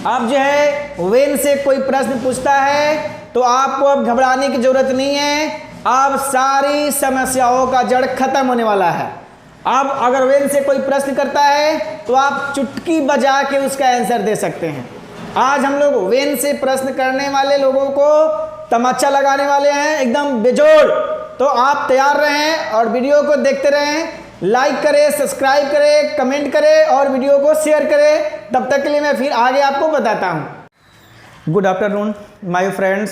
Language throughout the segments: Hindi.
अब जो है वेन से कोई प्रश्न पूछता है तो आपको अब घबराने की जरूरत नहीं है, अब सारी समस्याओं का जड़ खत्म होने वाला है। अब अगर वेन से कोई प्रश्न करता है तो आप चुटकी बजा के उसका आंसर दे सकते हैं। आज हम लोग वेन से प्रश्न करने वाले लोगों को तमाचा लगाने वाले हैं एकदम बेजोड़। तो आप तैयार रहें और वीडियो को देखते रहें, लाइक करें, सब्सक्राइब करें, कमेंट करें और वीडियो को शेयर करें। तब तक के लिए मैं फिर आगे आपको बताता हूं। Good afternoon my friends,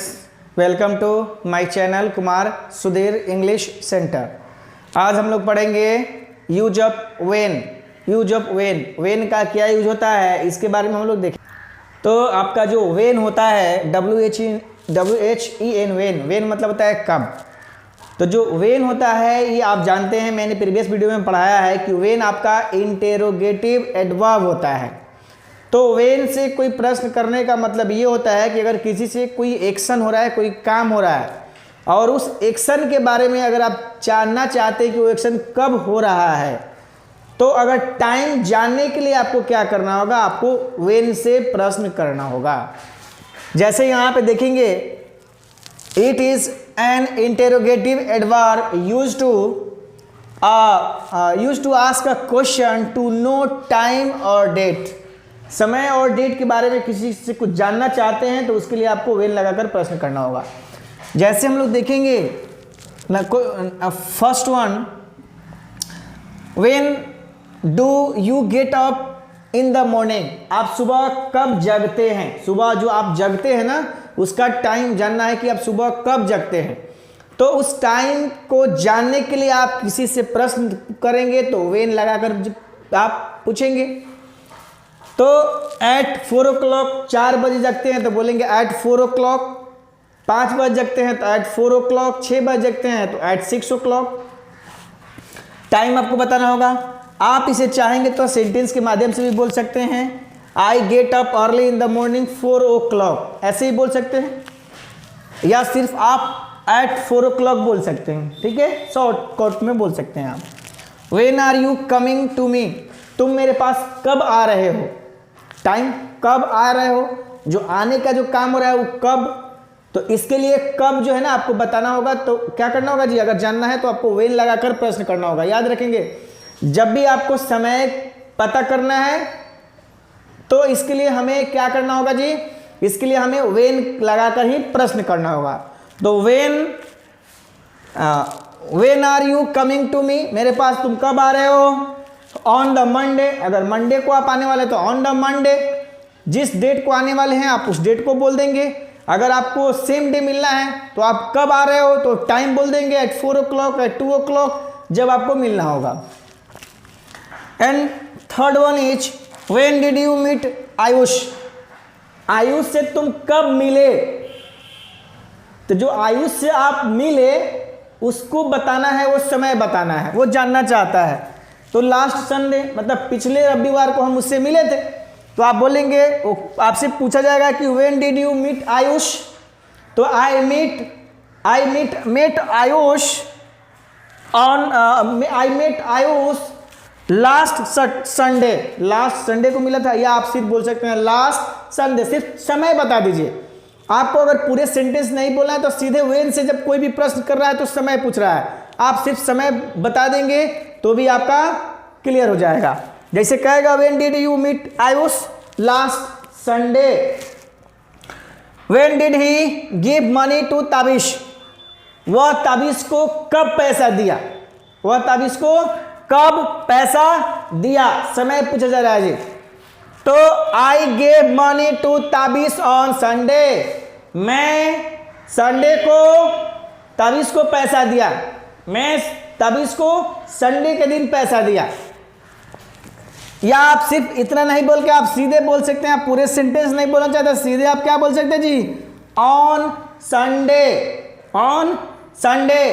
welcome to my channel Kumar Sudhir English centre. आज हम लोग पढ़ेंगे use of when. Use of when, when का क्या यूज होता है इसके बारे में हम लोग देखें। तो आपका जो वेन होता है WHEN वेन, वेन मतलब होता है कब। तो जो वेन होता है ये आप जानते हैं, मैंने प्रीवियस वीडियो में पढ़ाया है कि वेन आपका इंटेरोगेटिव एडवर्ब होता है। तो वेन से कोई प्रश्न करने का मतलब ये होता है कि अगर किसी से कोई एक्शन हो रहा है, कोई काम हो रहा है और उस एक्शन के बारे में अगर आप जानना चाहते हैं कि वो एक्शन कब हो रहा है, तो अगर टाइम जानने के लिए आपको क्या करना होगा, आपको वेन से प्रश्न करना होगा। जैसे यहाँ पे देखेंगे, it is an interrogative adverb used to ask a question to know time और डेट। समय और डेट के बारे में किसी से कुछ जानना चाहते हैं तो उसके लिए आपको वेन लगाकर प्रश्न करना होगा। जैसे हम लोग देखेंगे first one, when do you get up in the morning. आप सुबह कब जगते हैं, सुबह जो आप जगते हैं ना उसका टाइम जानना है कि आप सुबह कब जगते हैं। तो उस टाइम को जानने के लिए आप किसी से प्रश्न करेंगे तो वेन लगाकर आप पूछेंगे। तो एट 4 o'clock 4 बजे जगते हैं तो बोलेंगे एट 4 o'clock। 5 बजे जगते हैं तो एट 4 o'clock। 6 बजे जगते हैं तो एट 6 o'clock। टाइम आपको बताना होगा। आप इसे चाहेंगे तो सेंटेंस के माध्यम से भी बोल सकते हैं। I get up early in the morning 4 o'clock, ऐसे ही बोल सकते हैं, या सिर्फ आप एट 4 o'clock बोल सकते हैं। ठीक है, शॉर्टकट में बोल सकते हैं आप। When are you coming to me, तुम मेरे पास कब आ रहे हो। टाइम कब आ रहे हो, जो आने का जो काम हो रहा है वो कब। तो इसके लिए कब जो है ना आपको बताना होगा। तो क्या करना होगा जी, अगर जानना है तो आपको वेन लगाकर प्रश्न करना होगा। याद रखेंगे, जब भी आपको समय पता करना है तो इसके लिए हमें क्या करना होगा जी, इसके लिए हमें वेन लगाकर ही प्रश्न करना होगा। तो when are you coming to me, मेरे पास तुम कब आ रहे हो। ऑन द मंडे, अगर मंडे को आप आने वाले तो ऑन द मंडे। जिस डेट को आने वाले हैं आप उस डेट को बोल देंगे। अगर आपको सेम डे मिलना है तो आप कब आ रहे हो तो टाइम बोल देंगे एट 4 o'clock, एट 2 o'clock, जब आपको मिलना होगा। And third one is when did you meet Ayush. Ayush से तुम कब मिले। तो जो आयुष से आप मिले उसको बताना है, वो समय बताना है, वो जानना चाहता है। तो लास्ट संडे मतलब पिछले रविवार को हम उससे मिले थे, तो आप बोलेंगे, आपसे पूछा जाएगा कि when did you meet Ayush. तो I met Ayush last Sunday, last Sunday को मिला था। या आप सिर्फ बोल सकते हैं लास्ट संडे, सिर्फ समय बता दीजिए। आपको अगर पूरे सेंटेंस नहीं बोलना है तो सीधे वेन से जब कोई भी प्रश्न कर रहा है तो समय पूछ रहा है, आप सिर्फ समय बता देंगे तो भी आपका क्लियर हो जाएगा। जैसे कहेगा when did you meet Ayush last Sunday. When did he give money to Tabish, वह ताबिश को कब पैसा दिया, वह ताबिश को कब पैसा दिया, समय पूछा जा रहा है जी। तो I gave money to Tabish on Sunday, मैं संडे को ताबिश को पैसा दिया, मैं ताबिश को संडे के दिन पैसा दिया। या आप सिर्फ इतना नहीं बोल के आप सीधे बोल सकते हैं, आप पूरे सेंटेंस नहीं बोलना चाहते, सीधे आप क्या बोल सकते हैं जी, on Sunday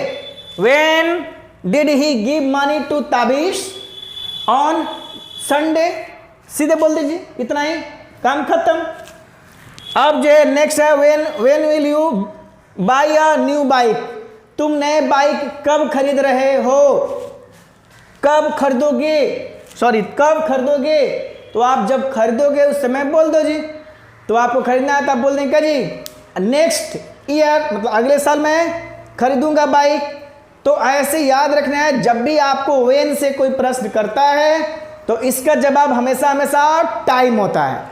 when did he give money to Tabish on Sunday, सीधे बोल दीजिए, इतना ही, काम खत्म। अब जो है नेक्स्ट है when will you buy a new bike, तुम नए बाइक कब खरीद रहे हो, कब खरीदोगे, तो आप जब खरीदोगे उस समय बोल दो जी। तो आपको खरीदना है तो आप बोल देंगे क्या जी नेक्स्ट ईयर, मतलब अगले साल मैं खरीदूंगा बाइक। तो ऐसे याद रखना है, जब भी आपको व्हेन से कोई प्रश्न करता है तो इसका जवाब हमेशा हमेशा टाइम होता है।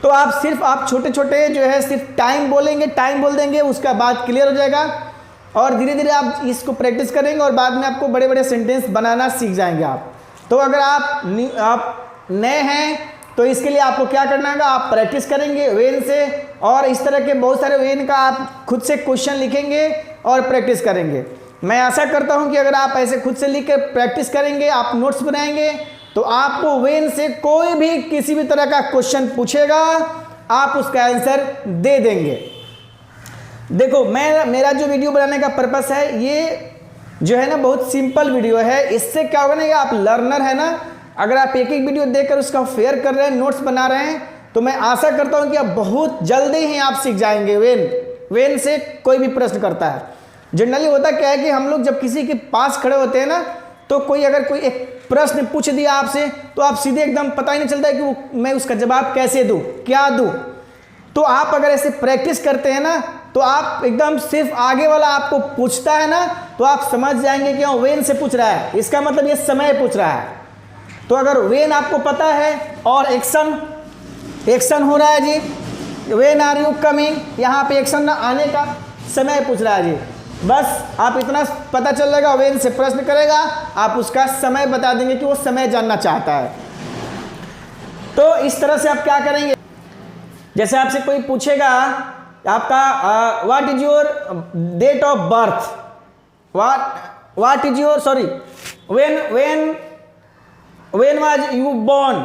तो आप छोटे छोटे जो है सिर्फ टाइम बोलेंगे, टाइम बोल देंगे, उसका बात क्लियर हो जाएगा और धीरे धीरे आप इसको प्रैक्टिस करेंगे और बाद में आपको बड़े बड़े सेंटेंस बनाना सीख जाएंगे आप। तो अगर आप नए हैं तो इसके लिए आपको क्या करना होगा, आप प्रैक्टिस करेंगे व्हेन से, और इस तरह के बहुत सारे व्हेन का आप खुद से क्वेश्चन लिखेंगे और प्रैक्टिस करेंगे। मैं आशा करता हूं कि अगर आप ऐसे खुद से लिख कर प्रैक्टिस करेंगे, आप नोट्स बनाएंगे, तो आपको व्हेन से कोई भी किसी भी तरह का क्वेश्चन पूछेगा आप उसका आंसर दे देंगे। देखो मेरा जो वीडियो बनाने का पर्पस है ये जो है ना बहुत सिंपल वीडियो है। इससे क्या होगा ना कि आप लर्नर है ना, अगर आप एक एक वीडियो देखकर उसका फेयर कर रहे हैं, नोट्स बना रहे हैं, तो मैं आशा करता हूं कि आप बहुत जल्दी ही आप सीख जाएंगे व्हेन से कोई भी प्रश्न करता है। जनरली होता क्या है कि हम लोग जब किसी के पास खड़े होते हैं ना, तो अगर कोई एक प्रश्न पूछ दिया आपसे तो आप सीधे एकदम पता ही नहीं चलता है कि मैं उसका जवाब कैसे दूं, क्या दूं। तो आप अगर ऐसे प्रैक्टिस करते हैं ना तो आप एकदम सिर्फ आगे वाला आपको पूछता है ना तो आप समझ जाएंगे कि व्हेन से पूछ रहा है, इसका मतलब ये समय पूछ रहा है। तो अगर व्हेन आपको पता है और एक्शन हो रहा है जी, व्हेन आर यू कमिंग, यहाँ पे एक्शन ना आने का समय पूछ रहा है जी, बस आप इतना पता चल जाएगा। व्हेन से प्रश्न करेगा आप उसका समय बता देंगे कि वो समय जानना चाहता है। तो इस तरह से आप क्या करेंगे, जैसे आपसे कोई पूछेगा आपका what is your date of birth, what is your when was you born,